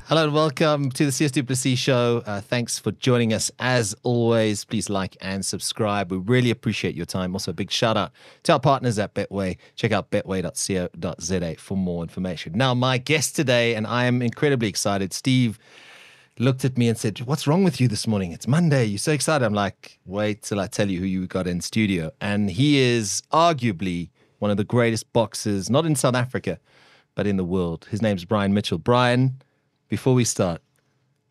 Hello and welcome to the CS Duplessis Show. Thanks for joining us. As always, please like and subscribe. We really appreciate your time. Also, a big shout out to our partners at Betway. Check out betway.co.za for more information. Now, my guest today, and I am incredibly excited, Steve looked at me and said, "What's wrong with you this morning? It's Monday. You're so excited." I'm like, wait till I tell you who you got in studio. And he is arguably one of the greatest boxers, not in South Africa, but in the world. His name's Brian Mitchell. Brian, before we start,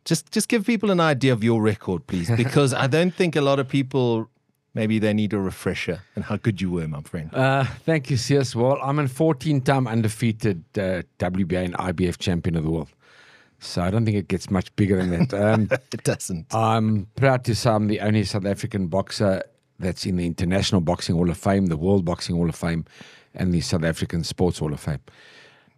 just give people an idea of your record, please, because I don't think a lot of people, maybe they need a refresher and how good you were, my friend. Thank you, CS. Well, I'm a 14-time undefeated WBA and IBF champion of the world. So I don't think it gets much bigger than that. It doesn't. I'm proud to say I'm the only South African boxer that's in the International Boxing Hall of Fame, the World Boxing Hall of Fame, and the South African Sports Hall of Fame.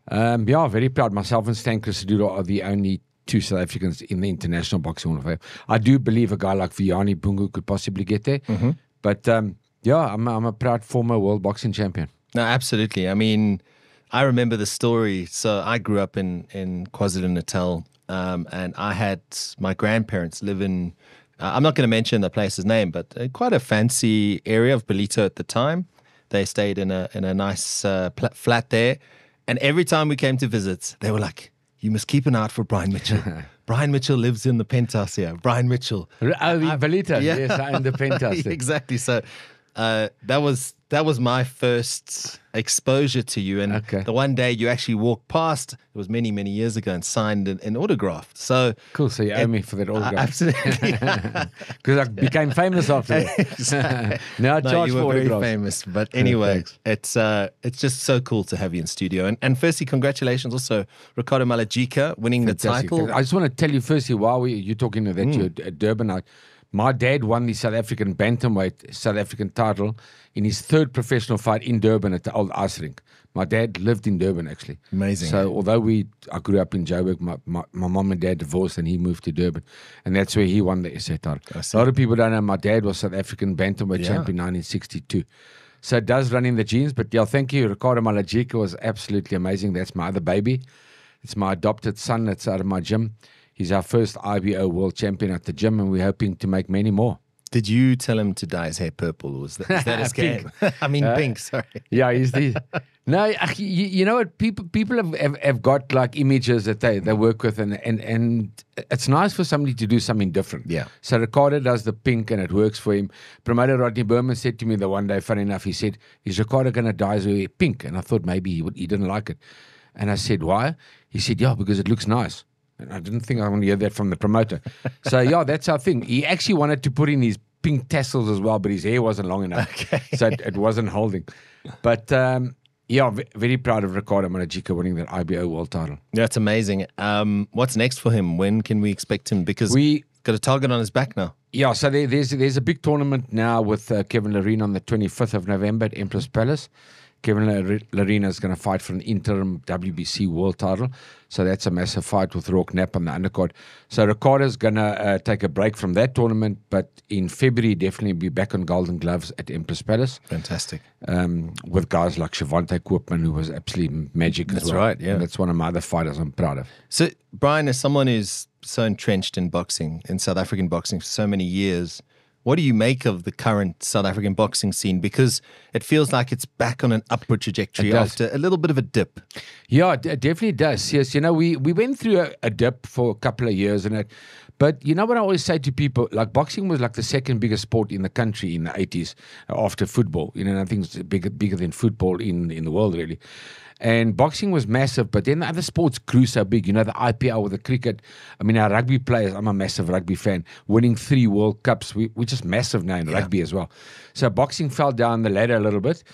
Very proud. Myself and Stan Christodoulo are the only two South Africans in the International Boxing Hall of Fame. I do believe a guy like Vianney Bungu could possibly get there. Mm-hmm. But I'm a proud former world boxing champion. No, absolutely. I mean, I remember the story. So I grew up in KwaZulu-Natal, and I had my grandparents live in, I'm not going to mention the place's name, but quite a fancy area of Belito at the time. They stayed in a nice flat there. And every time we came to visit, they were like, "You must keep an eye out for Brian Mitchell. Brian Mitchell lives in the penthouse here. Brian Mitchell." In Belito, yeah. Yes, in the penthouse. Exactly. So that was my first exposure to you. And the one day you actually walked past, it was many, many years ago, and signed an autograph. So cool. So you owe me for that autograph. Absolutely. Because I became famous after that. Now I charge you for were very autographs. famous. But anyway, it's just so cool to have you in studio. And firstly, congratulations also, Ricardo Malajika winning Fantastic. the title. I just want to tell you firstly, while you're talking to that, you're at Durban, my dad won the South African bantamweight South African title in his third professional fight in Durban at the old ice rink. My dad lived in Durban, actually. Amazing. So although I grew up in Joburg, my mom and dad divorced and he moved to Durban. And that's where he won the SA title. A lot of people don't know my dad was South African bantamweight champion in 1962. So it does run in the genes. But yeah, thank you. Ricardo Malajika was absolutely amazing. That's my other baby. It's my adopted son that's out of my gym. He's our first IBO world champion at the gym, and we're hoping to make many more. Did you tell him to dye his hair purple, or is that his game? I mean, pink, sorry. Yeah, he's the... No, you know what? People have got like images that they work with, and it's nice for somebody to do something different. Yeah. So Ricardo does the pink, and it works for him. Promoter Rodney Berman said to me the one day, funny enough, he said, "Is Ricardo going to dye his hair pink?" And I thought maybe he didn't like it. And I said, "Why?" He said, "Yeah, because it looks nice." And I didn't think I want to hear that from the promoter. So, yeah, that's our thing. He actually wanted to put in his pink tassels as well, but his hair wasn't long enough. Okay. So it wasn't holding. But, very proud of Ricardo Malajika winning that IBO world title. That's amazing. What's next for him? When can we expect him? Because we got a target on his back now. Yeah, so there's a big tournament now with Kevin Lerena on the 25th of November at Empress Palace. Kevin Lerena is going to fight for an interim WBC world title. So that's a massive fight with Rourke Knapp on the undercard. So Ricardo's going to take a break from that tournament, but in February definitely be back on Golden Gloves at Empress Palace. Fantastic. With guys like Shavante Koopman, who was absolutely magic as well. That's right, yeah. And that's one of my other fighters I'm proud of. So, Brian, as someone who's so entrenched in boxing, in South African boxing for so many years, what do you make of the current South African boxing scene? Because it feels like it's back on an upward trajectory after a little bit of a dip. Yeah, it definitely does. Yes, we went through a dip for a couple of years, but you know what I always say to people, like boxing was like the second biggest sport in the country in the 80s after football. I think it's bigger than football in the world, really. And boxing was massive, but then the other sports grew so big. The IPL with the cricket. I mean, our rugby players, I'm a massive rugby fan, winning 3 World Cups. We're just massive now in rugby as well. So boxing fell down the ladder a little bit,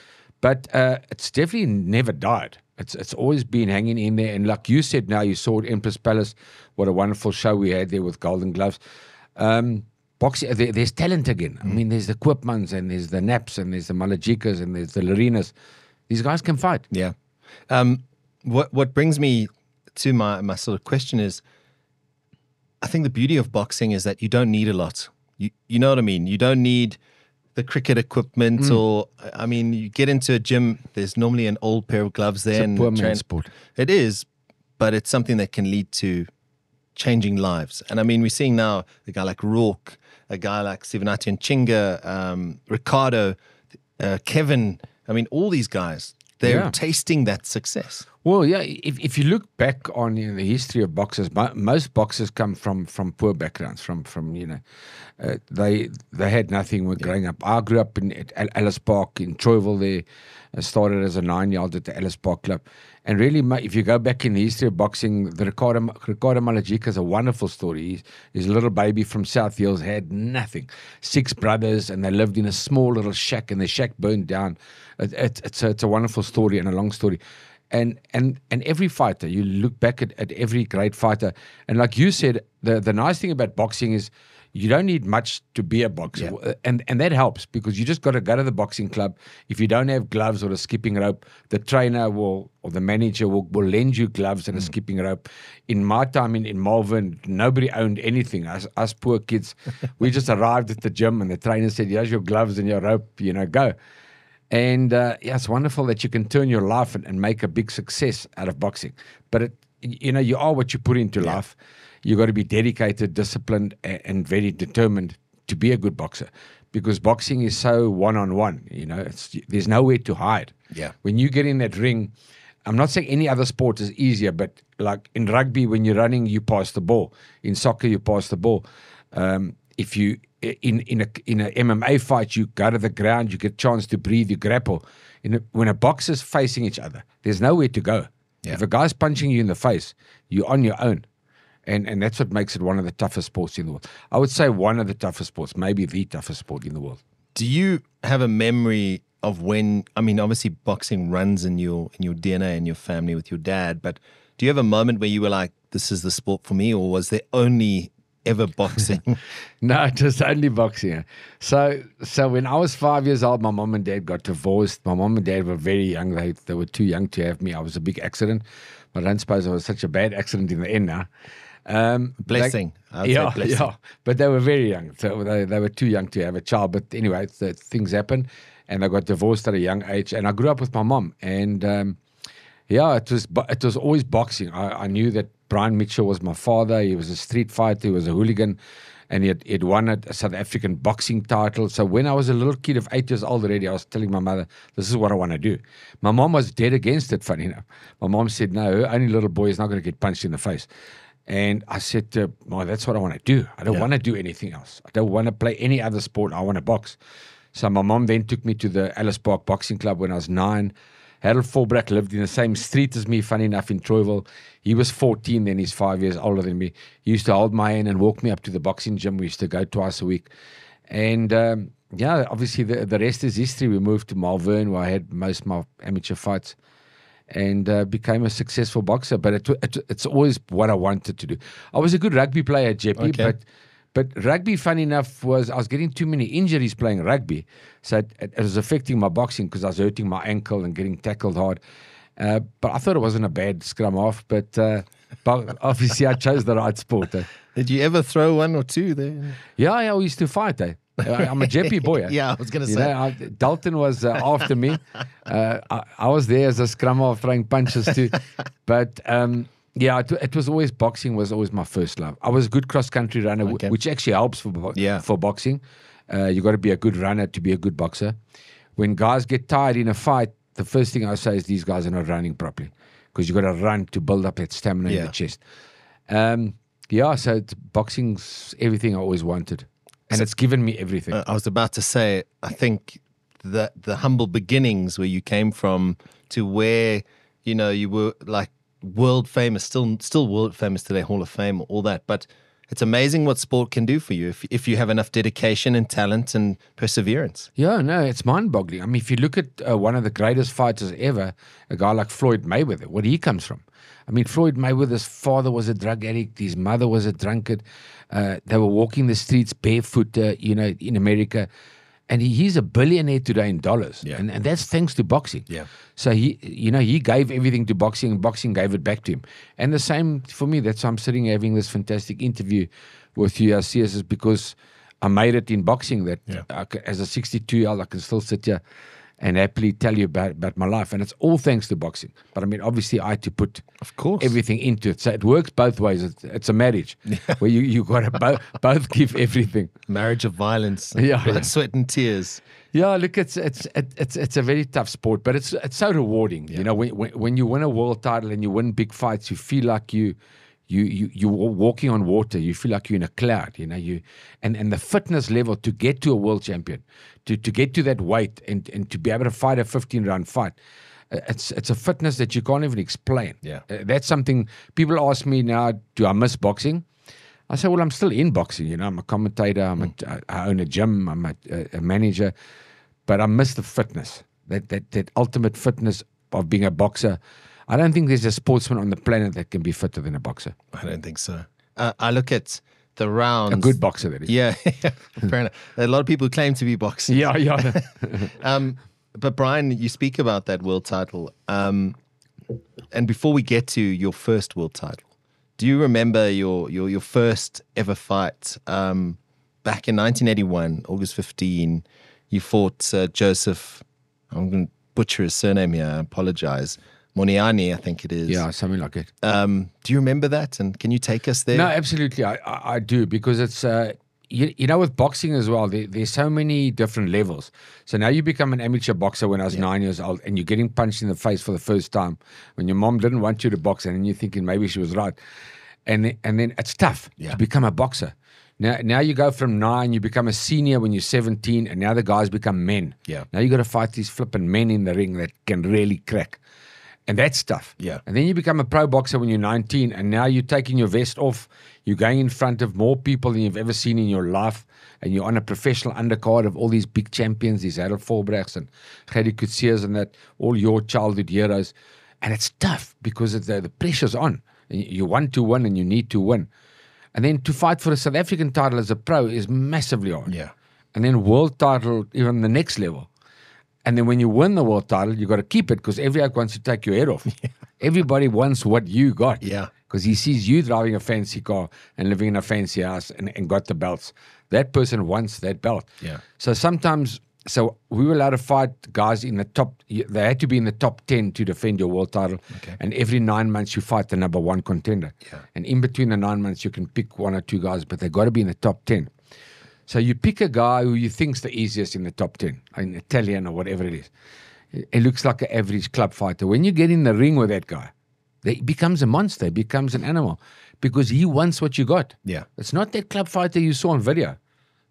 but it's definitely never died. It's always been hanging in there. And like you said now, you saw at Empress Palace, what a wonderful show we had there with Golden Gloves. Boxing, there's talent again. I mean, there's the Koopmans, and there's the Naps, and there's the Malajikas, and there's the Lerenas. These guys can fight. Yeah. What brings me to my sort of question is, I think the beauty of boxing is that you don't need a lot. You know what I mean? You don't need the cricket equipment or, I mean, you get into a gym, there's normally an old pair of gloves there. It's a poor man's sport. It is, but it's something that can lead to changing lives. And I mean, we're seeing now a guy like Rourke, a guy like Sivanati Chinga, Ricardo, Kevin. I mean, all these guys, they're tasting that success. Well, yeah, if you look back on the history of boxers, most boxers come from poor backgrounds, from they had nothing when growing up. I grew up at Ellis Park in Troyville there. I started as a 9-year-old at the Ellis Park Club. And really, if you go back in the history of boxing, the Ricardo Malajika is a wonderful story. His little baby from South Hills had nothing. 6 brothers, and they lived in a small little shack, and the shack burned down. It's a wonderful story and a long story. And every fighter, you look back at every great fighter, and like you said, the nice thing about boxing is you don't need much to be a boxer. Yeah. And that helps, because you just got to go to the boxing club. If you don't have gloves or a skipping rope, the trainer or the manager will lend you gloves and a skipping rope. In my time in Malvern, nobody owned anything. Us poor kids, we just arrived at the gym and the trainer said, here's your gloves and your rope, go. And it's wonderful that you can turn your life and make a big success out of boxing. But, you are what you put into life. You got to be dedicated, disciplined, and very determined to be a good boxer, because boxing is so one-on-one. There's nowhere to hide. Yeah. When you get in that ring, I'm not saying any other sport is easier, but like in rugby, when you're running, you pass the ball. In soccer, you pass the ball. If you in a MMA fight, you go to the ground, you get a chance to breathe, you grapple. When a boxer's facing each other, there's nowhere to go. Yeah. If a guy's punching you in the face, you're on your own. And that's what makes it one of the toughest sports in the world. I would say one of the toughest sports, maybe the toughest sport in the world. Do you have a memory of when, I mean, obviously boxing runs in your DNA and your family with your dad, but do you have a moment where you were like, this is the sport for me, or was there only ever boxing? No, it was only boxing. So when I was 5 years old, my mom and dad got divorced. My mom and dad were very young. They were too young to have me. I was a big accident. But I don't suppose I was such a bad accident in the end now. Blessing. Blessing. Yeah, but they were very young, so they were too young to have a child. But anyway, things happen, and I got divorced at a young age, and I grew up with my mom, and it was always boxing. I knew that Brian Mitchell was my father. He was a street fighter. He was a hooligan, and he'd won a South African boxing title. So when I was a little kid of 8 years old already, I was telling my mother, this is what I want to do. My mom was dead against it, funny enough. My mom said, no, her only little boy is not going to get punched in the face. And I said to her, Mom, that's what I want to do. I don't want to do anything else. I don't want to play any other sport. I want to box. So my mom then took me to the Ellis Park Boxing Club when I was 9. Harold Fulbrecht lived in the same street as me, funny enough, in Troyville. He was 14, then he's 5 years older than me. He used to hold my hand and walk me up to the boxing gym. We used to go twice a week. And, obviously the rest is history. We moved to Malvern, where I had most of my amateur fights, and became a successful boxer. But it's always what I wanted to do. I was a good rugby player, Jeppy, but rugby, funny enough, I was getting too many injuries playing rugby. So it was affecting my boxing, because I was hurting my ankle and getting tackled hard. But I thought it wasn't a bad scrum off, but obviously I chose the right sport. Did you ever throw one or two there? Yeah, we used to fight. I'm a Jeppy boy. Yeah, I was going to say. Dalton was after me. I was there as a scrum half throwing punches too. But it was always, boxing was always my first love. I was a good cross-country runner, which actually helps for boxing. You got to be a good runner to be a good boxer. When guys get tired in a fight, the first thing I say is these guys are not running properly, because you got to run to build up that stamina in the chest. So boxing's everything I always wanted. And it's given me everything. I was about to say, I think that the humble beginnings where you came from to where, you were like world famous, still world famous today, Hall of Fame, all that. But it's amazing what sport can do for you if you have enough dedication and talent and perseverance. Yeah, no, it's mind-boggling. I mean, if you look at one of the greatest fighters ever, a guy like Floyd Mayweather, where he comes from. I mean, Floyd Mayweather's father was a drug addict. His mother was a drunkard. They were walking the streets barefoot, in America. And he's a billionaire today in dollars. Yeah. And that's thanks to boxing. Yeah. So he gave everything to boxing, and boxing gave it back to him. And the same for me. That's why I'm sitting having this fantastic interview with you, CS, is because I made it in boxing that as a 62-year-old, I can still sit here and happily tell you about my life. And it's all thanks to boxing. But I mean, obviously, I had to put Of course. everything into it. So it works both ways. It's a marriage where you got to both give everything. Marriage of violence. Yeah. Blood, sweat and tears. Yeah, look, it's a very tough sport, but it's so rewarding. You know, when you win a world title and you win big fights, you feel like you're walking on water. You feel like you're in a cloud. You know, and the fitness level to get to a world champion, to get to that weight and to be able to fight a 15-round fight. It's a fitness that you can't even explain. Yeah. That's something people ask me now, do I miss boxing? I say, well, I'm still in boxing. You know, I'm a commentator. I own a gym. I'm a manager. But I miss the fitness, that ultimate fitness of being a boxer. I don't think there's a sportsman on the planet that can be fitter than a boxer. I don't think so. I look at the rounds. A good boxer, that is. Yeah, fair enough. There are a lot of people who claim to be boxers. Yeah. But Brian, you speak about that world title. And before we get to your first world title, do you remember your first ever fight? Back in 1981, August 15, you fought Joseph, I'm going to butcher his surname here, I apologize, Moniani, I think it is. Yeah, something like it. Do you remember that? And can you take us there? No, absolutely. I do, because it's, you know, with boxing as well, there's so many different levels. So now you become an amateur boxer when I was 9 years old, and you're getting punched in the face for the first time when your mom didn't want you to box, and you're thinking maybe she was right. And then it's tough to become a boxer. Now you go from 9, you become a senior when you're 17, and now the guys become men. Yeah. Now you got to fight these flipping men in the ring that can really crack. And that's tough. Yeah. And then you become a pro boxer when you're 19, and now you're taking your vest off. You're going in front of more people than you've ever seen in your life, and you're on a professional undercard of all these big champions, these Harold Volbrechts and Gerrie Coetzee and that, all your childhood heroes. And it's tough because the pressure's on. And you want to win and you need to win. And then to fight for a South African title as a pro is massively hard. Yeah. And then world title, even the next level. And then when you win the world title, you got to keep it because everyone wants to take your head off. Yeah. Everybody wants what you got. Yeah. Because he sees you driving a fancy car and living in a fancy house and got the belts. That person wants that belt. Yeah. So sometimes, so we were allowed to fight guys in the top, they had to be in the top 10 to defend your world title. Okay. And every 9 months you fight the number 1 contender. Yeah. And in between the 9 months you can pick 1 or 2 guys, but they got to be in the top 10. So you pick a guy who you think's the easiest in the top 10, an Italian or whatever it is. It looks like an average club fighter. When you get in the ring with that guy, he becomes a monster, he becomes an animal because he wants what you got. Yeah. It's not that club fighter you saw on video.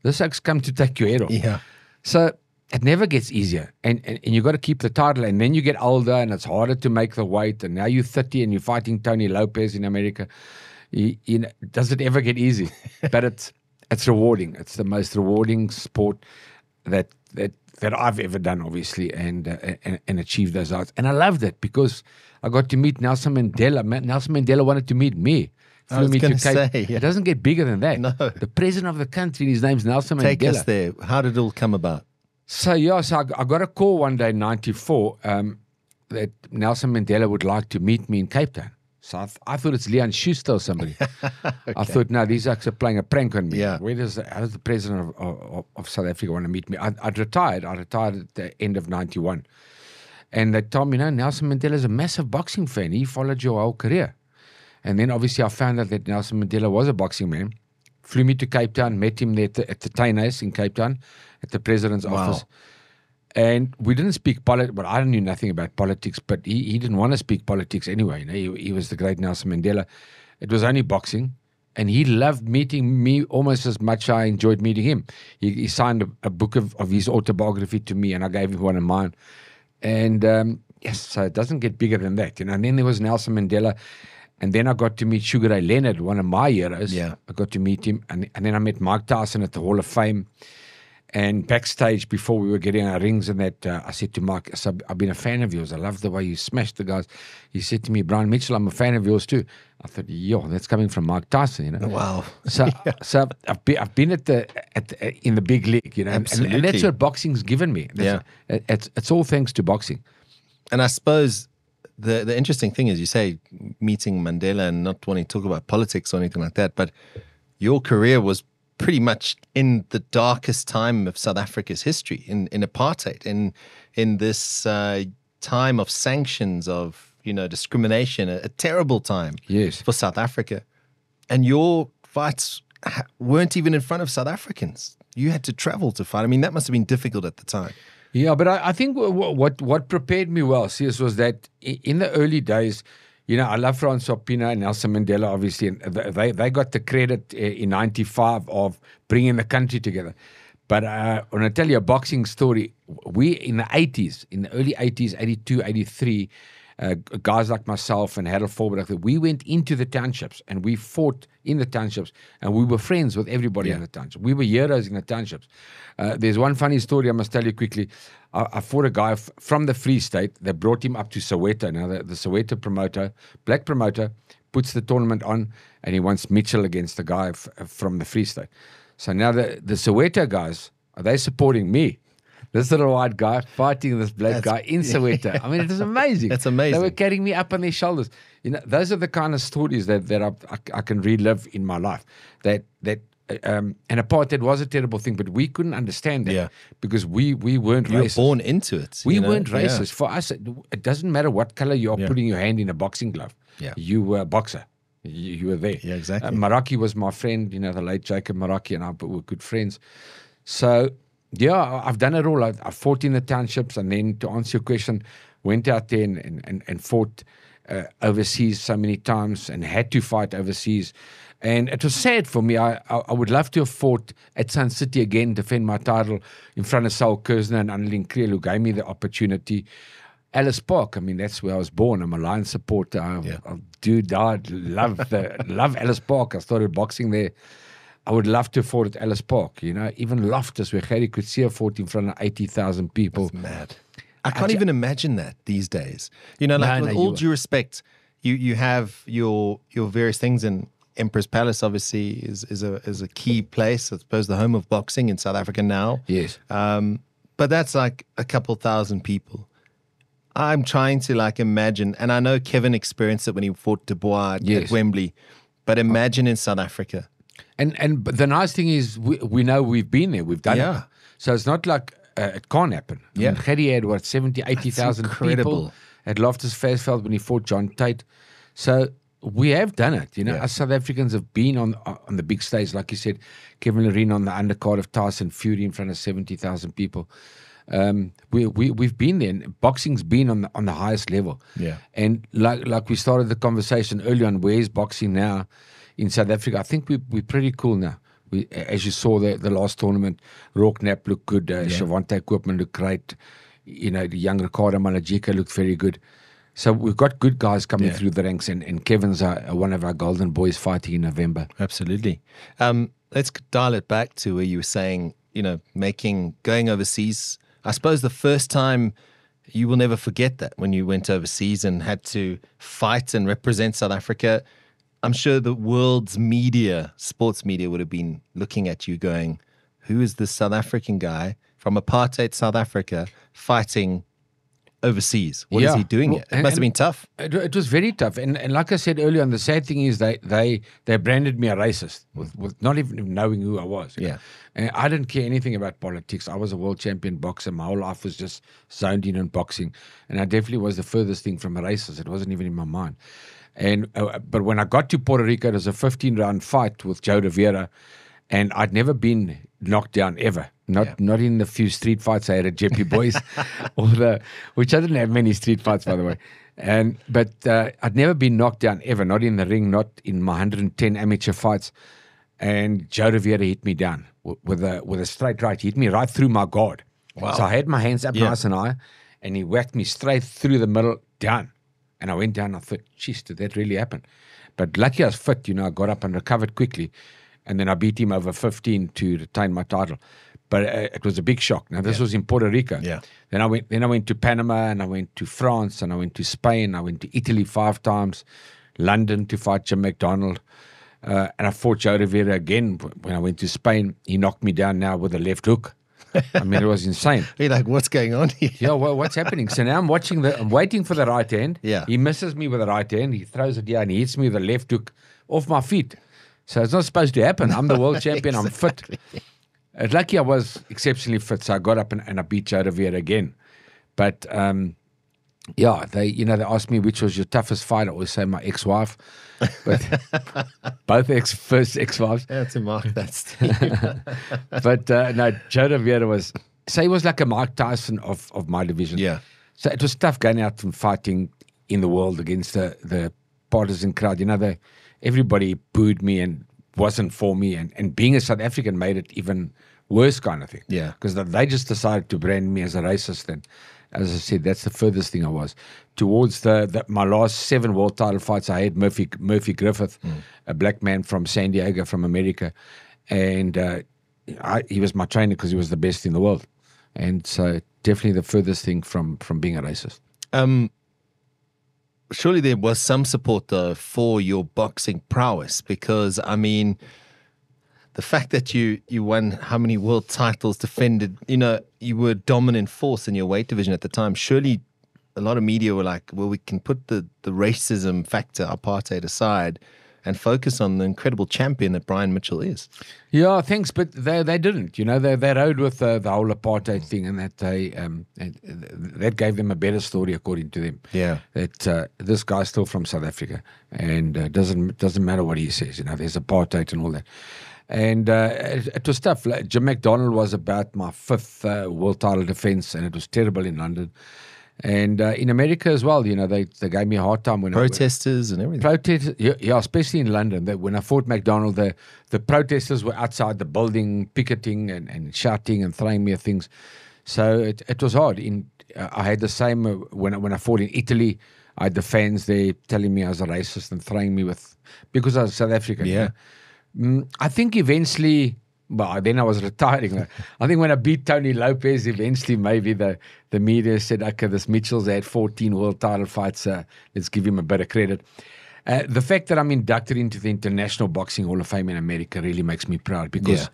This one's come to take your head off. Yeah. So it never gets easier. And you got to keep the title. And then you get older and it's harder to make the weight. And now you're 30 and you're fighting Tony Lopez in America. You know, does it ever get easy? But it's rewarding. It's the most rewarding sport that I've ever done, obviously, and achieved those odds. And I loved it because I got to meet Nelson Mandela. Nelson Mandela wanted to meet me. I was going to say, yeah. It doesn't get bigger than that. No. The president of the country, his name's Nelson Mandela. Take us there. How did it all come about? So, I got a call one day in 94 that Nelson Mandela would like to meet me in Cape Town. So I thought it's Leon Schuster or somebody. Okay. I thought, no, these guys are playing a prank on me. Yeah. How does the president of South Africa want to meet me? I'd retired. I retired at the end of 91. And they told me, no, Nelson Mandela is a massive boxing fan. He followed your whole career. And then obviously I found out that Nelson Mandela was a boxing man. Flew me to Cape Town, met him there at the Tainus in Cape Town, at the president's office. And we didn't speak politics, but I knew nothing about politics, but he didn't want to speak politics anyway. You know, he was the great Nelson Mandela. It was only boxing. And he loved meeting me almost as much as I enjoyed meeting him. He signed a book of his autobiography to me, and I gave him one of mine. And yes, so it doesn't get bigger than that. You know. And then there was Nelson Mandela. And then I got to meet Sugar Ray Leonard, one of my heroes. Yeah. I got to meet him. And then I met Mike Tyson at the Hall of Fame. And backstage, before we were getting our rings and that, I said to Mike, I've been a fan of yours. I love the way you smashed the guys. He said to me, Brian Mitchell, I'm a fan of yours too. I thought, yo, that's coming from Mike Tyson, you know. Wow. So, so I've been in the big league, you know. Absolutely. And that's what boxing's given me. It's all thanks to boxing. And I suppose the interesting thing is, you say meeting Mandela and not wanting to talk about politics or anything like that, but your career was pretty much in the darkest time of South Africa's history, in apartheid, in this time of sanctions, of discrimination, a terrible time for South Africa. And your fights weren't even in front of South Africans. You had to travel to fight. I mean, that must have been difficult at the time. Yeah, but I think what prepared me well, CS, was that in the early days, I love Francois Pienaar and Nelson Mandela, obviously, and they got the credit in '95 of bringing the country together. But when I tell you a boxing story, we in the early 80s, 82, 83, guys like myself and Harold Forberg, we went into the townships and we fought in the townships, and we were friends with everybody in the township. We were heroes in the townships. There's one funny story I must tell you quickly. I fought a guy from the Free State. They brought him up to Soweto. Now, the Soweto promoter, black promoter, puts the tournament on, and he wants Mitchell against the guy from the Free State. So now the Soweto guys, are they supporting me? This little white guy fighting this black guy in Soweto. I mean, it was amazing. That's amazing. They were carrying me up on their shoulders. Those are the kind of stories that I can relive in my life. And apartheid was a terrible thing, but we couldn't understand that because we weren't racist. You were born into it. We weren't racist. For us, it doesn't matter what color you are putting your hand in a boxing glove. Yeah. You were a boxer. You were there. Yeah, exactly. Maraki was my friend, the late Jacob Maraki, and I were good friends. So, yeah, I've done it all. I fought in the townships, and then, to answer your question, went out there and fought overseas so many times and had to fight overseas. And it was sad for me. I would love to have fought at Sun City again, defend my title in front of Saul Kersner and Annelien Kriel, who gave me the opportunity. Ellis Park, I mean, that's where I was born. I'm a Lions supporter. I love Ellis Park. I started boxing there. I would love to have fought at Ellis Park, even Loftus, where Gerrie Coetzee fought in front of 80,000 people. That's mad. I can't even imagine that these days. With all due respect, you have your various things, and Emperor's Palace obviously is a key place. I suppose the home of boxing in South Africa now. Yes. But that's like a couple thousand people. I'm trying to imagine, and I know Kevin experienced it when he fought Dubois at Wembley, but imagine in South Africa. And the nice thing is we know we've been there, we've done it. So it's not like it can't happen. I mean, Gerrie had 70, 80,000 people at Loftus Versfeld when he fought John Tate. So we have done it. Us South Africans have been on the big stage, like you said, Kevin Loreen on the undercard of Tyson Fury in front of 70,000 people. We've been there, and boxing's been on the highest level. Yeah. And like we started the conversation earlier on, where's boxing now in South Africa? I think we're pretty cool now. As you saw the last tournament, Rourke Knapp looked good, Shavante Koopman looked great, the young Ricardo Malajika looked very good. So we've got good guys coming through the ranks, and Kevin's one of our golden boys fighting in November. Absolutely. Let's dial it back to where you were saying, going overseas. I suppose the first time, you will never forget that, when you went overseas and had to fight and represent South Africa. I'm sure the world's media, sports media, would have been looking at you going, who is this South African guy from apartheid South Africa fighting overseas? What is he doing it? It must have been tough. It was very tough. And like I said earlier on, the sad thing is they branded me a racist with not even knowing who I was. Yeah. And I didn't care anything about politics. I was a world champion boxer. My whole life was just zoned in on boxing. And I definitely was the furthest thing from a racist. It wasn't even in my mind. And but when I got to Puerto Rico, it was a 15-round fight with Joe Rivera, and I'd never been knocked down ever. Not in the few street fights I had at Jeppy Boys, which I didn't have many street fights, by the way. But I'd never been knocked down ever, not in the ring, not in my 110 amateur fights. And Joe Rivera hit me down with a straight right. He hit me right through my guard. Wow. So I had my hands up nice and high, and he whacked me straight through the middle, down. And I went down and I thought, geez, did that really happen? But lucky I was fit, I got up and recovered quickly. And then I beat him over 15 to retain my title. But it was a big shock. Now, this was in Puerto Rico. Yeah. Then I went to Panama, and I went to France, and I went to Spain. I went to Italy 5 times, London to fight Jim McDonald. And I fought Joe Rivera again when I went to Spain. He knocked me down now with a left hook. I mean, it was insane. You're like, what's going on here? Yeah, well, what's happening? So now I'm waiting for the right hand. Yeah. He misses me with the right hand. He throws it here, and he hits me with the left hook off my feet. So it's not supposed to happen. I'm the world champion. I'm fit. Lucky I was exceptionally fit, so I got up and I beat Joe Rivera again. But yeah, they asked me which was your toughest fight. I always say my ex-wife, but both first ex-wives. Yeah, to mark that, Steve. But no, Joe Rivera was he was like a Mike Tyson of my division. Yeah. So it was tough going out and fighting in the world against the partisan crowd. Everybody booed me and wasn't for me, and being a South African made it even worse kind of thing. Yeah. Because they just decided to brand me as a racist. And as I said, that's the furthest thing I was. Towards my last 7 world title fights, I had Murphy Griffith, a black man from San Diego, from America. And he was my trainer because he was the best in the world. And so definitely the furthest thing from being a racist. Surely there was some support, though, for your boxing prowess, because, I mean, the fact that you won how many world titles, defended, you were a dominant force in your weight division at the time. Surely a lot of media were like, well, we can put the racism factor, apartheid, aside and focus on the incredible champion that Brian Mitchell is. Yeah, thanks, but they didn't. They rode with the whole apartheid thing, and that gave them a better story, according to them. Yeah, that this guy's still from South Africa, and doesn't matter what he says. There's apartheid and all that. And it was tough. Jim McDonald was about my 5th world title defense, and it was terrible in London. And in America as well, they gave me a hard time when protesters and everything. Protesters, yeah, especially in London. When I fought McDonald, the protesters were outside the building, picketing and shouting and throwing me at things. So it was hard. I had the same when I fought in Italy. I had the fans there telling me I was a racist and throwing me because I was South African. Yeah. I think eventually. Well, then I was retiring. I think when I beat Tony Lopez, eventually maybe the media said, okay, this Mitchell's had 14 world title fights. Let's give him a bit of credit. The fact that I'm inducted into the International Boxing Hall of Fame in America really makes me proud because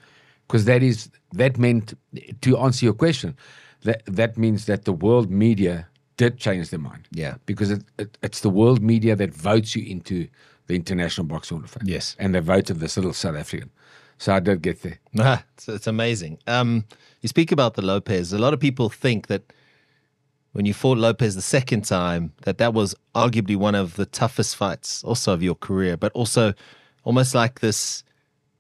that meant, to answer your question, that means that the world media did change their mind. Yeah. Because it's the world media that votes you into the International Boxing Hall of Fame. Yes. And they voted this little South African. So I did get there. It's amazing. You speak about the Lopez. A lot of people think that when you fought Lopez the second time, that was arguably one of the toughest fights also of your career, but also almost like this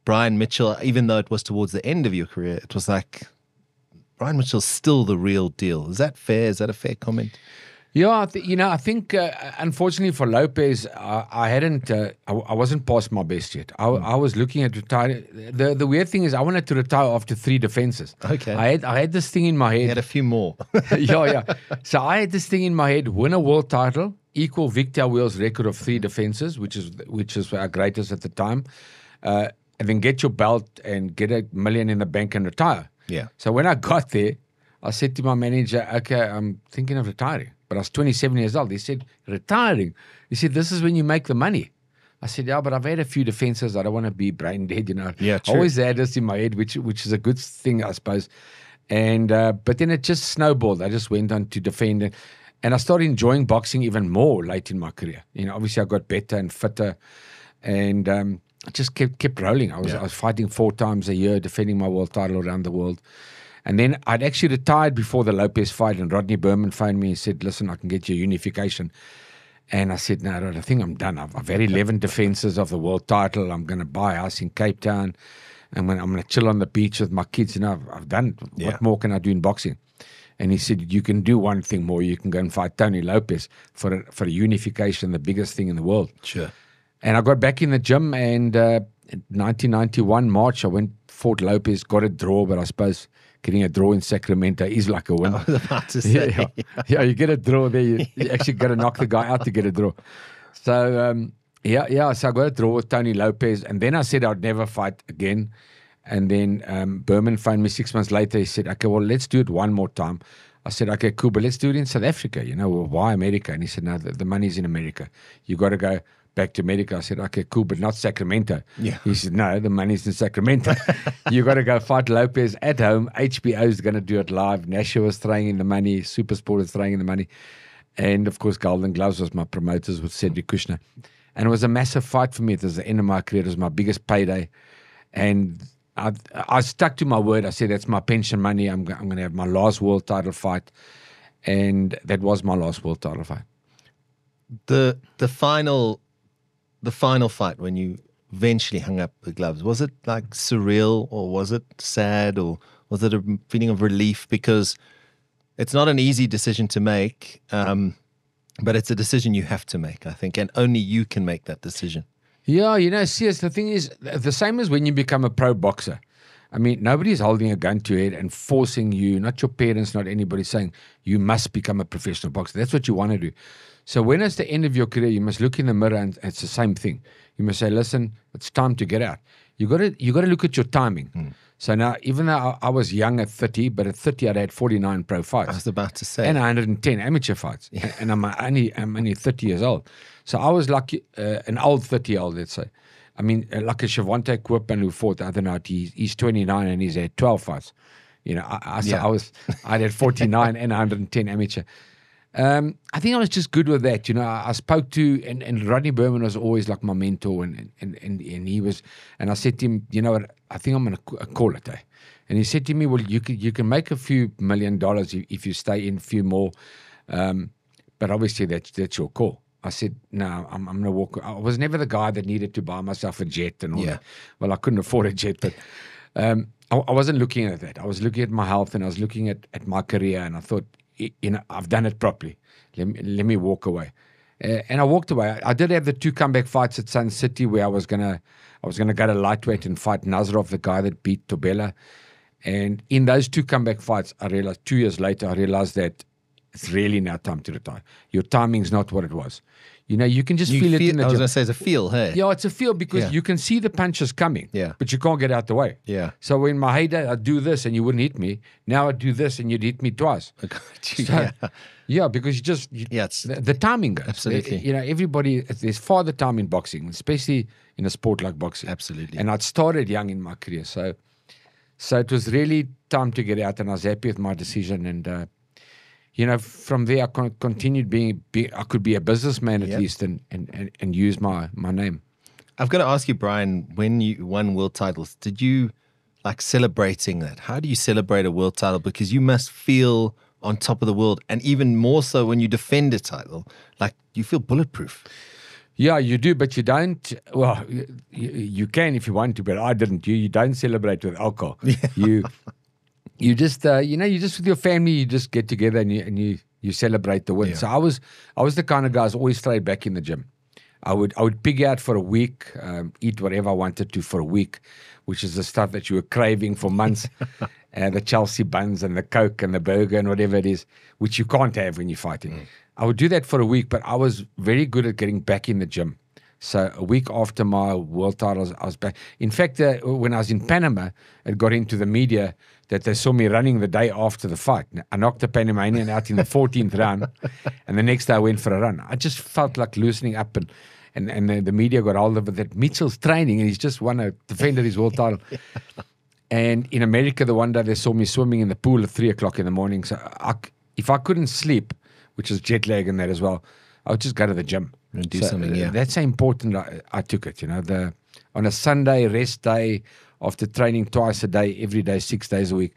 Brian Mitchell, even though it was towards the end of your career, it was like Brian Mitchell's still the real deal. Is that fair? Is that a fair comment? Yeah, I think unfortunately for Lopez, I wasn't past my best yet. I was looking at retiring. The weird thing is, I wanted to retire after 3 defenses. Okay, I had this thing in my head. You had a few more. yeah. So I had this thing in my head: win a world title, equal Victor Wheel's record of 3 defenses, which is our greatest at the time, and then get your belt and get $1 million in the bank and retire. Yeah. So when I got there, I said to my manager, okay, I'm thinking of retiring. But I was 27 years old. He said, retiring? He said, this is when you make the money. I said, yeah, but I've had a few defenses. I don't want to be brain dead, Yeah, true. I always had this in my head, which is a good thing, I suppose. And but then it just snowballed. I just went on to defend. And I started enjoying boxing even more late in my career. Obviously I got better and fitter. And I just kept rolling. I was fighting 4 times a year, defending my world title around the world. And then I'd actually retired before the Lopez fight, and Rodney Berman phoned me and said, listen, I can get you unification. And I said, no, I think I'm done. I've had 11 defenses of the world title. I'm going to buy a house in Cape Town. And I'm going to chill on the beach with my kids. I've done it. What more can I do in boxing? And he said, you can do one thing more. You can go and fight Tony Lopez for a unification, the biggest thing in the world. Sure. And I got back in the gym, and in 1991, March, I fought Lopez, got a draw, but I suppose getting a draw in Sacramento is like a win. I was about to say. Yeah, you get a draw there. You actually got to knock the guy out to get a draw. So, so I got a draw with Tony Lopez, and then I said I'd never fight again. And then Berman phoned me 6 months later. He said, okay, well, let's do it one more time. I said, okay, cool, but let's do it in South Africa. Well, why America? And he said, no, the money's in America. You got to go back to America. I said, okay, cool, but not Sacramento. Yeah. He said, no, the money's in Sacramento. You got to go fight Lopez at home. HBO is going to do it live. Nashua was throwing in the money. Supersport was throwing in the money. And, of course, Golden Gloves was my promoters with Cedric Kushner. And it was a massive fight for me. It was the end of my career. It was my biggest payday. And I stuck to my word. I said, that's my pension money. I'm going to have my last world title fight. And that was my last world title fight. The final fight when you eventually hung up the gloves, was it like surreal, or was it sad, or was it a feeling of relief? Because it's not an easy decision to make, but it's a decision you have to make, I think, and only you can make that decision. Yeah, CS, the thing is, the same as when you become a pro boxer. I mean, nobody's holding a gun to your head and forcing you, not your parents, not anybody, saying you must become a professional boxer. That's what you want to do. So when it's the end of your career, you must look in the mirror, and it's the same thing. You must say, listen, it's time to get out. You got to look at your timing. So now, even though I was young at 30, but at 30 I'd had 49 pro fights. I was about to say. And 110 amateur fights. Yeah. And I'm only 30 years old. So I was like an old 30-year-old, let's say. I mean, like a Shavante Koopman who fought the other night. He's 29 and he's had 12 fights. I had 49 and 110 amateur. I think I was just good with that. I spoke to, and Rodney Berman was always like my mentor, and he was, and I said to him, you know what, I think I'm going to call it. And he said to me, well, you can make a few $1 million if you stay in a few more, but obviously that's your call. I said, no, I'm going to walk. I was never the guy that needed to buy myself a jet and all that. Well, I couldn't afford a jet, but I wasn't looking at that. I was looking at my health, and I was looking at my career, and I thought, I've done it properly. Let me walk away. And I walked away. I did have the 2 comeback fights at Sun City where I was gonna go to lightweight and fight Nazarov, the guy that beat Tobela. And in those 2 comeback fights, I realized 2 years later, I realized that it's really now time to retire. Your timing's not what it was. You can just feel it in the gym. I was going to say it's a feel, hey? Yeah, it's a feel because you can see the punches coming, but you can't get out the way. Yeah. So in my heyday, I'd do this and you wouldn't hit me. Now I'd do this and you'd hit me twice. Because it's the timing goes. Absolutely. Everybody, there's farther time in boxing, especially in a sport like boxing. Absolutely. And I'd started young in my career. So it was really time to get out, and I was happy with my decision. And, from there, I continued being I could be a businessman at least and use my name. I've got to ask you, Brian, when you won world titles, did you like celebrating that? How do you celebrate a world title? Because you must feel on top of the world, and even more so when you defend a title, like you feel bulletproof. Yeah, you do, but you don't. Well, you can if you want to, but I didn't. You don't celebrate with alcohol. Yeah. You just, you just with your family, you just get together and you celebrate the win. Yeah. So I was the kind of guy who's always stayed back in the gym. I would pig out for a week, eat whatever I wanted to for a week, which is the stuff that you were craving for months, the Chelsea buns and the Coke and the burger and whatever it is, which you can't have when you're fighting. I would do that for a week, but I was very good at getting back in the gym. So a week after my world titles, I was back. In fact, when I was in Panama, it got into the media that they saw me running the day after the fight. I knocked a Panamanian out in the 14th round, and the next day I went for a run. I just felt like loosening up, and the media got hold of it that Mitchell's training, and he's just won a defended his world title. And in America, the one day they saw me swimming in the pool at 3 o'clock in the morning. So if I couldn't sleep, which is jet lag and that as well, I would just go to the gym. And do something, That's how important I took it, on a Sunday rest day, after training twice a day, every day, 6 days a week,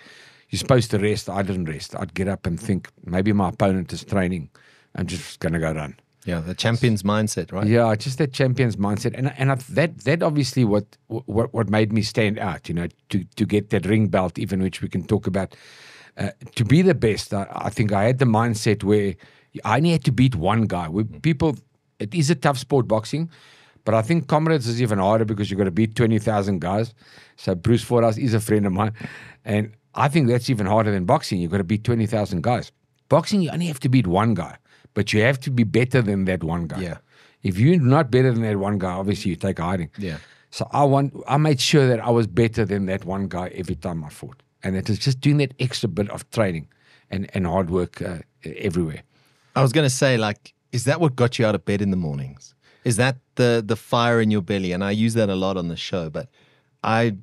you're supposed to rest. I didn't rest. I'd get up and think, maybe my opponent is training. I'm just going to go run. Yeah, the champion's mindset, right? Yeah, just that champion's mindset. And that obviously what made me stand out, to get that ring belt, even which we can talk about. To be the best, I think I had the mindset where I only had to beat one guy. It is a tough sport, boxing, but I think comrades is even harder because you've got to beat 20,000 guys. So Bruce Forras is a friend of mine, and I think that's even harder than boxing. You've got to beat 20,000 guys. Boxing, you only have to beat one guy, but you have to be better than that one guy. Yeah. If you're not better than that one guy, obviously you take a hiding. Yeah. So I made sure that I was better than that one guy every time I fought. And it was just doing that extra bit of training and hard work everywhere. I was going to say, is that what got you out of bed in the mornings? Is that the fire in your belly? And I use that a lot on the show, but I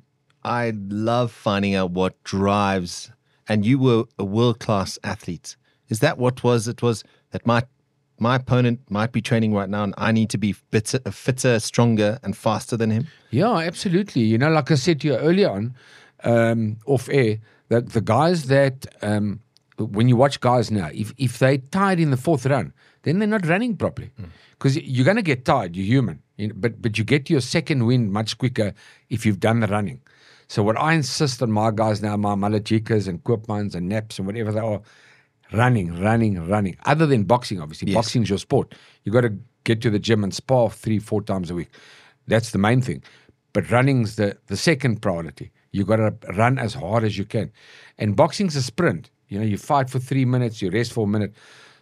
love finding out what drives, and you were a world-class athlete. Is that what it was that my my opponent might be training right now and I need to be fitter, stronger, and faster than him? Yeah, absolutely. You know, like I said to you earlier on, off air, that the guys that, when you watch guys now, if they tired in the fourth run, then they're not running properly. Because you're going to get tired, you're human. But you get to your second wind much quicker if you've done the running. So what I insist on my guys now, my Malajikas and Koopmans and Naps and whatever they are, running. Other than boxing, obviously. Yes. Boxing's your sport. You got to get to the gym and spar 3-4 times a week. That's the main thing. But running's the second priority. You got to run as hard as you can. And boxing's a sprint. You know, you fight for 3 minutes, you rest for a minute.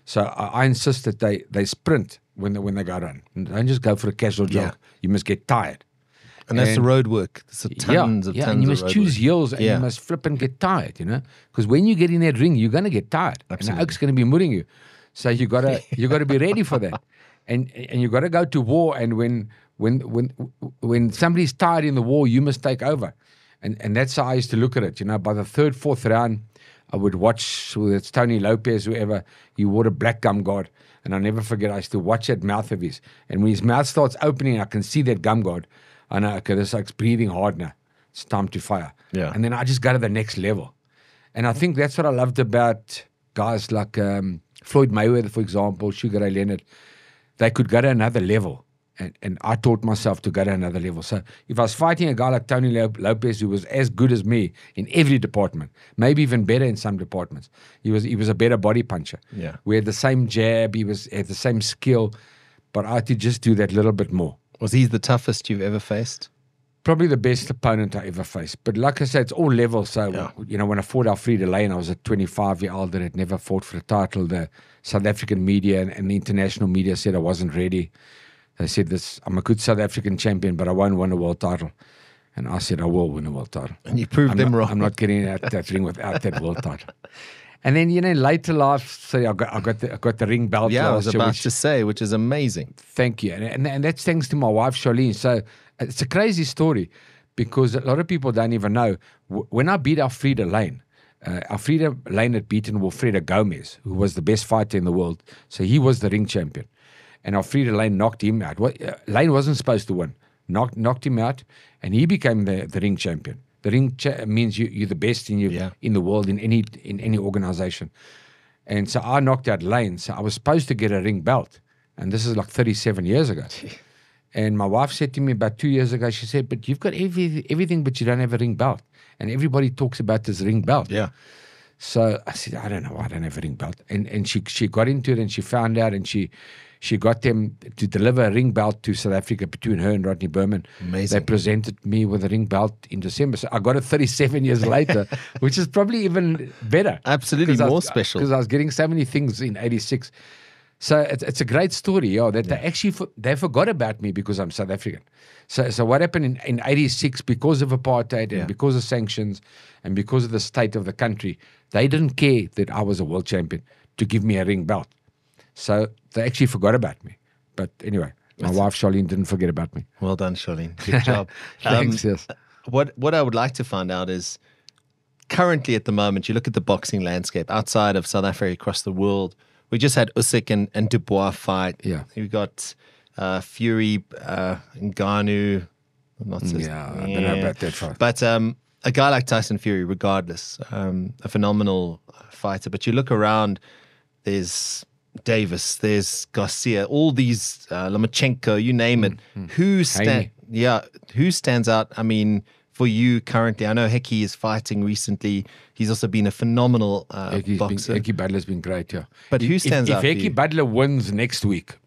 So I insist that they sprint when they go run. Don't just go for a casual jog. Yeah. You must get tired. And that's the road work. There's tons of and you must road choose work. heels and you must flip and get tired, you know. Because when you get in that ring, you're going to get tired. Absolutely. And the oak's going to be mudding you. So you gotta be ready for that. And you got to go to war. And when somebody's tired in the war, you must take over. And that's how I used to look at it. You know, by the third, fourth round, I would watch, whether it's Tony Lopez, whoever, he wore a black gum guard. And I'll never forget, I used to watch that mouth of his. And when his mouth starts opening, I can see that gum guard. I know, okay, this like breathing hard now. It's time to fire. Yeah. And then I just go to the next level. And I think that's what I loved about guys like Floyd Mayweather, for example, Sugar Ray Leonard. They could go to another level. And I taught myself to go to another level. So if I was fighting a guy like Tony Lopez, who was as good as me in every department, maybe even better in some departments, he was a better body puncher. Yeah. We had the same jab, had the same skill, but I had to just do that little bit more. Was he the toughest you've ever faced? Probably the best opponent I ever faced. But like I said, it's all levels. So, you know, when I fought Alfreda Lane, I was a 25-year-old that had never fought for a title. The South African media and the international media said I wasn't ready. They said, I'm a good South African champion, but I won't win a world title. And I said, I will win a world title. And you proved them wrong. I'm not getting out that ring without that world title. And then, you know, later life, so I got the ring belt. Yeah, I was last year, about to say, which is amazing. Thank you. And that's thanks to my wife, Charlene. So it's a crazy story because a lot of people don't even know. When I beat Alfreda Lane had beaten Wilfredo Gomez, who was the best fighter in the world. So he was the ring champion. And Alfreda Lane knocked him out. Lane wasn't supposed to win. Knocked him out, and he became the ring champion. The ring means you're the best in the world in any organization. And so I knocked out Lane. So I was supposed to get a ring belt, and this is like 37 years ago. And my wife said to me about 2 years ago, she said, "But you've got everything, but you don't have a ring belt." And everybody talks about this ring belt. Yeah. So I said, I don't know, I don't have a ring belt. And she got into it, and she found out, and she got them to deliver a ring belt to South Africa between her and Rodney Berman. Amazing. They presented me with a ring belt in December. So I got it 37 years later, which is probably even better. Absolutely more special. Because I was getting so many things in 86. So it's a great story, that they actually they forgot about me because I'm South African. So what happened in 86, because of apartheid and because of sanctions and because of the state of the country, they didn't care that I was a world champion to give me a ring belt. So they actually forgot about me. But anyway, my wife, Charlene, didn't forget about me. Well done, Charlene. Good job. Thanks, yes. What I would like to find out is, currently at the moment, you look at the boxing landscape outside of South Africa, across the world. We just had Usyk and Dubois fight. Yeah. We got Fury, Ngannou. I don't know about that fight. But a guy like Tyson Fury, regardless, a phenomenal fighter. But you look around, there's Davis, there's Garcia, all these Lomachenko, you name it. Who stands out? I mean, for you currently, I know Heki is fighting recently. He's also been a phenomenal boxer. Heki Butler's been great, yeah. But who stands out? If Heki Butler wins next week,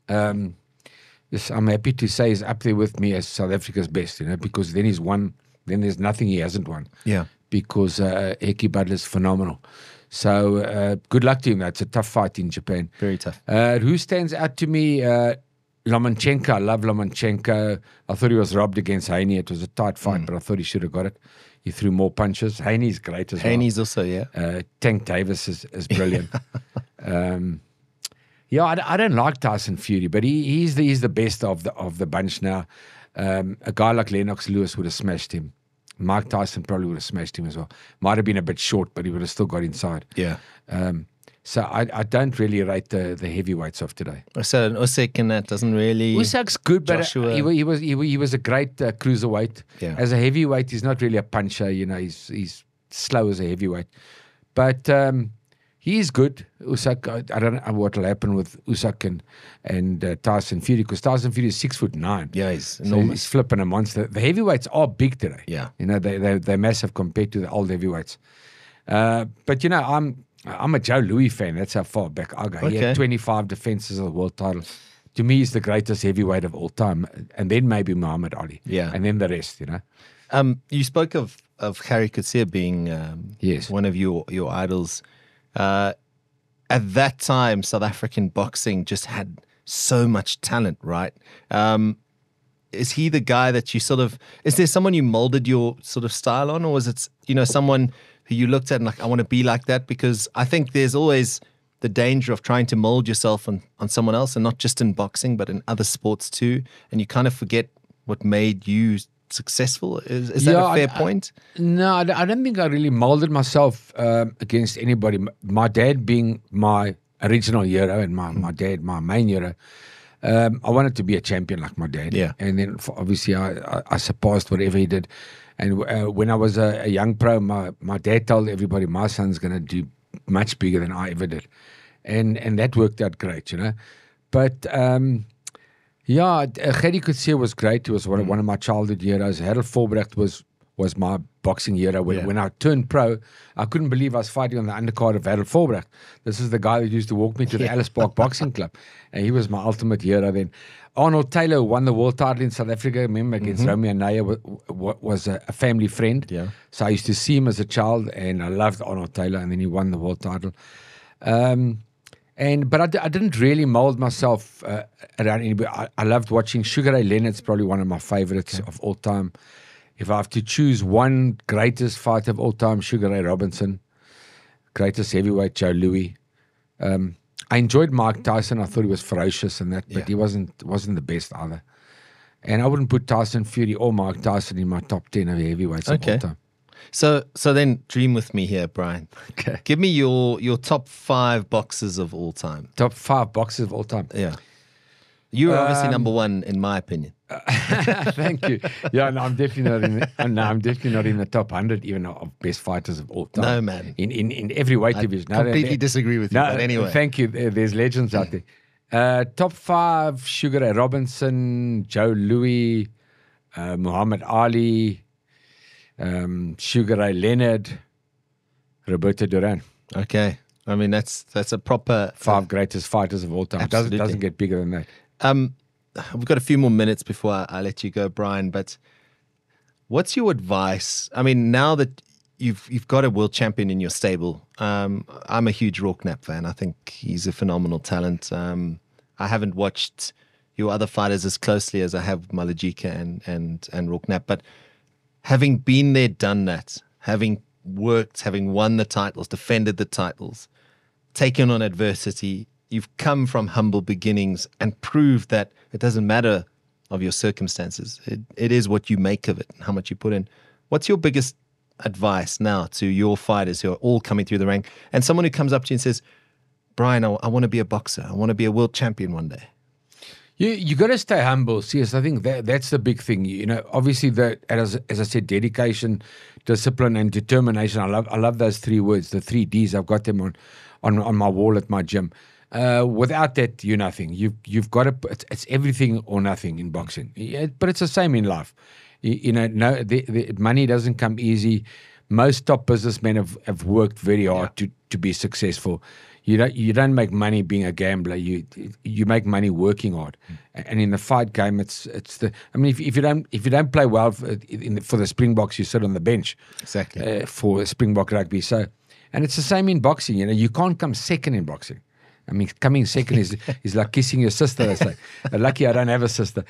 yes, I'm happy to say he's up there with me as South Africa's best, because then he's won. Then there's nothing he hasn't won. Yeah. Because Heki Butler's phenomenal. So good luck to him. That's a tough fight in Japan. Very tough. Who stands out to me? Lomachenko. I love Lomachenko. I thought he was robbed against Haney. It was a tight fight, but I thought he should have got it. He threw more punches. Haney's great as well. Haney's also, yeah. Tank Davis is brilliant. I don't like Tyson Fury, but he's the best of the bunch now. A guy like Lennox Lewis would have smashed him. Mike Tyson probably would have smashed him as well. Might have been a bit short, but he would have still got inside. Yeah. So I don't really rate the heavyweights of today. So an Usyk and that doesn't really. Usyk's good, but Joshua. he was a great cruiserweight. Yeah. As a heavyweight, he's not really a puncher. He's slow as a heavyweight, but he is good. Usyk, I don't know what will happen with Usyk and Tyson Fury, because Tyson Fury is 6'9". Yeah, he's So enormous. he's flipping a monster. The heavyweights are big today. Yeah. They're massive compared to the old heavyweights. But I'm a Joe Louis fan. That's how far back I go. He had 25 defenses of the world title. To me, he's the greatest heavyweight of all time. And then maybe Muhammad Ali. Yeah. And then the rest, You spoke of Harry Coetzee being Yes. one of your idols. At that time, South African boxing just had so much talent, right? Is he the guy that you is there someone you molded your sort of style on, or was it, someone who you looked at and like, I want to be like that? Because I think there's always the danger of trying to mold yourself on someone else, and not just in boxing, but in other sports too. And you kind of forget what made you successful. Is that a fair point? No, I don't think I really molded myself against anybody. My dad being my original hero and my dad, my main hero, I wanted to be a champion like my dad. Yeah. And then obviously I surpassed whatever he did. And when I was a young pro, my dad told everybody my son's going to do much bigger than I ever did. And that worked out great, But Gerrie Coetzee was great. He was one of my childhood heroes. Harold Vorbrecht was my boxing hero. When I turned pro, I couldn't believe I was fighting on the undercard of Harold Vorbrecht. This is the guy that used to walk me to the Alice Park Boxing Club. And he was my ultimate hero then. Arnold Taylor won the world title in South Africa, remember, against Romeo Naya, was a family friend. Yeah. So I used to see him as a child, and I loved Arnold Taylor, and then he won the world title. But I didn't really mold myself around anybody. I loved watching Sugar Ray Leonard's probably one of my favorites of all time. If I have to choose one greatest fighter of all time, Sugar Ray Robinson. Greatest heavyweight, Joe Louis. I enjoyed Mike Tyson. I thought he was ferocious and that, but he wasn't the best either. And I wouldn't put Tyson Fury or Mike Tyson in my top 10 of heavyweights of all time. So then dream with me here, Brian. Okay. Give me your top 5 boxers of all time. Top 5 boxers of all time. Yeah. You are obviously number 1 in my opinion. Thank you. Yeah, no, I'm definitely not in the top 100 even of best fighters of all time. No, man. In every weight division. No, completely disagree with you, but anyway. Thank you. There's legends out there. Top 5, Sugar Ray Robinson, Joe Louis, Muhammad Ali, Sugar Ray Leonard, Roberto Duran. Okay. I mean, that's a proper 5 greatest fighters of all time. Absolutely. Doesn't get bigger than that. We've got a few more minutes before I let you go, Brian, but what's your advice? I mean, now that you've got a world champion in your stable, I'm a huge Rourke-Knapp fan. I think he's a phenomenal talent. I haven't watched your other fighters as closely as I have Malajika and Rourke-Knapp, but having been there, done that, having worked, having won the titles, defended the titles, taken on adversity, you've come from humble beginnings and proved that it doesn't matter of your circumstances. It is what you make of it, how much you put in. What's your biggest advice now to your fighters who are all coming through the rank, and someone who comes up to you and says, Brian, I want to be a boxer. I want to be a world champion one day. You got to stay humble. Yes, I think that's the big thing. Obviously, as I said, dedication, discipline, and determination. I love those 3 words, the 3 Ds. I've got them on my wall at my gym. Without that, you're nothing. You've got to. It's everything or nothing in boxing. But it's the same in life. The money doesn't come easy. Most top businessmen have worked very hard to be successful. You don't make money being a gambler. You make money working hard. And in the fight game, it's the. I mean, if you don't play well for the Springboks, you sit on the bench. Exactly. For Springbok rugby. So, and it's the same in boxing. You can't come second in boxing. I mean, coming second is like kissing your sister. They say. Lucky I don't have a sister.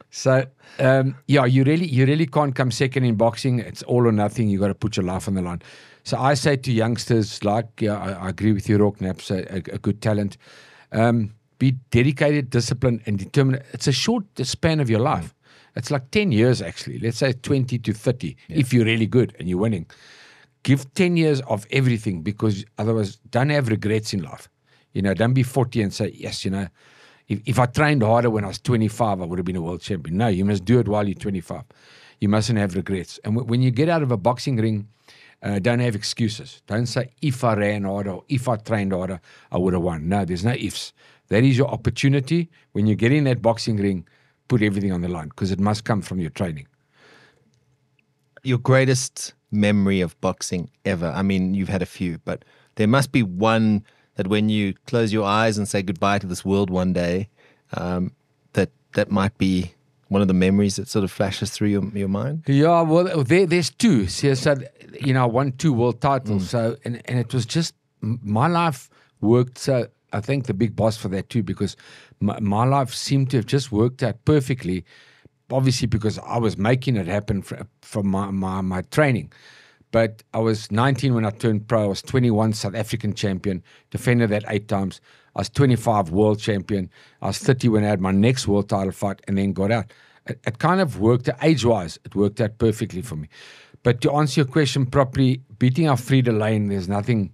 So you really can't come second in boxing. It's all or nothing. You got to put your life on the line. So I say to youngsters, I agree with you, Rourke-Knapp's a good talent. Be dedicated, disciplined, and determined. It's a short span of your life. It's like 10 years actually. Let's say 20 to 30 if you're really good and you're winning. give 10 years of everything, because otherwise, don't have regrets in life. Don't be 40 and say, yes, if I trained harder when I was 25, I would have been a world champion. No, you must do it while you're 25. You mustn't have regrets. And when you get out of a boxing ring, don't have excuses. Don't say, if I ran harder or if I trained harder, I would have won. No, there's no ifs. That is your opportunity. When you get in that boxing ring, put everything on the line, because it must come from your training. Your greatest memory of boxing ever? I mean, you've had a few, but there must be one that when you close your eyes and say goodbye to this world one day, that might be one of the memories that sort of flashes through your mind? Yeah, well, there's two. So, I won 2 world titles. So, and it was just, my life worked. So I thank the big boss for that too, because my life seemed to have just worked out perfectly. Obviously, because I was making it happen from my training. But I was 19 when I turned pro. I was 21 South African champion, defended that 8 times. I was 25 world champion. I was 30 when I had my next world title fight, and then got out. It kind of worked, age-wise, it worked out perfectly for me. But to answer your question properly, beating Alfreda Lane, there's nothing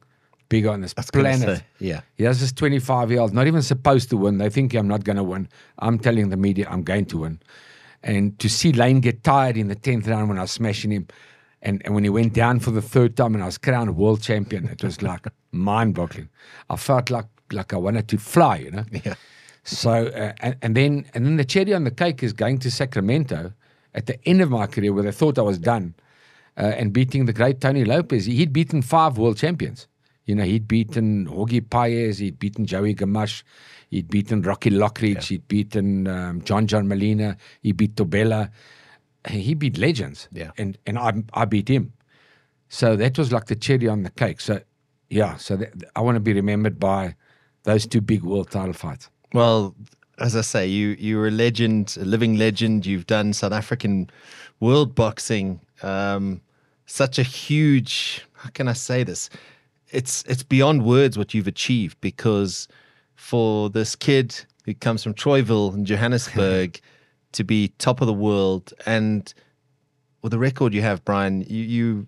bigger on this planet. Say, yeah. Here's this 25-year-old, not even supposed to win. They think I'm not going to win. I'm telling the media I'm going to win. And to see Lane get tired in the 10th round when I was smashing him, and when he went down for the 3rd time and I was crowned world champion, it was like mind-boggling. I felt like I wanted to fly, Yeah. So, and then the cherry on the cake is going to Sacramento at the end of my career, where they thought I was done, and beating the great Tony Lopez. He'd beaten 5 world champions. He'd beaten Jorge Paez, he'd beaten Joey Gamache, he'd beaten Rocky Lockridge, he'd beaten John Molina, he beat Tobella. He beat legends, and I beat him. So that was like the cherry on the cake. So, yeah, I want to be remembered by those 2 big world title fights. Well, as I say, you're a legend, a living legend. You've done South African world boxing. Such a huge, how can I say this? It's beyond words what you've achieved, because for this kid who comes from Troyville in Johannesburg to be top of the world, and with the record you have, Brian, you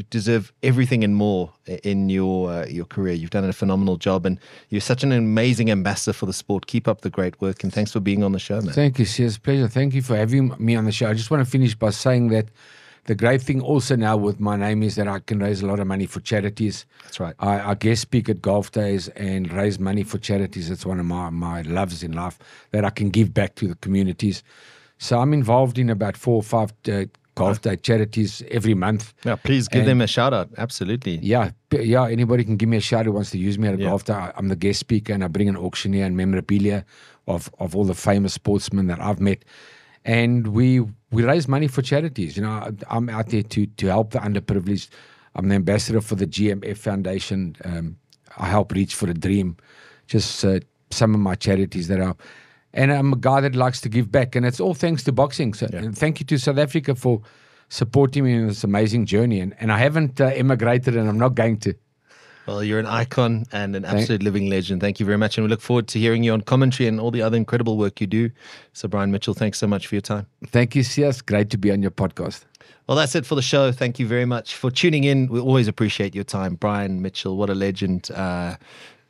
deserve everything and more in your career. You've done a phenomenal job, and you're such an amazing ambassador for the sport. Keep up the great work, and thanks for being on the show, man. Thank you, it's a pleasure. Thank you for having me on the show. I just want to finish by saying that the great thing also now with my name is that I can raise a lot of money for charities. That's right. I guest speak at golf days and raise money for charities. It's one of my loves in life, that I can give back to the communities. So I'm involved in about 4 or 5 golf day charities every month. Yeah, please give them a shout out. Absolutely. Yeah. Anybody can give me a shout who wants to use me at a golf day. I'm the guest speaker, and I bring an auctioneer and memorabilia of all the famous sportsmen that I've met. And we raise money for charities. I'm out there to help the underprivileged. I'm the ambassador for the GMF Foundation. I help Reach for a Dream. Just some of my charities that are. And I'm a guy that likes to give back. And it's all thanks to boxing. So, and thank you to South Africa for supporting me in this amazing journey. And I haven't emigrated, and I'm not going to. Well, you're an icon and an absolute living legend. Thank you very much. And we look forward to hearing you on commentary and all the other incredible work you do. So, Brian Mitchell, thanks so much for your time. Thank you, Sias. Great to be on your podcast. Well, that's it for the show. Thank you very much for tuning in. We always appreciate your time. Brian Mitchell, what a legend.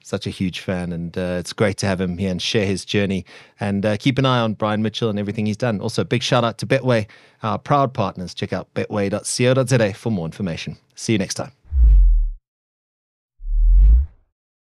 Such a huge fan. And it's great to have him here and share his journey. And keep an eye on Brian Mitchell and everything he's done. Also, big shout out to Betway, our proud partners. Check out betway.co.za for more information. See you next time.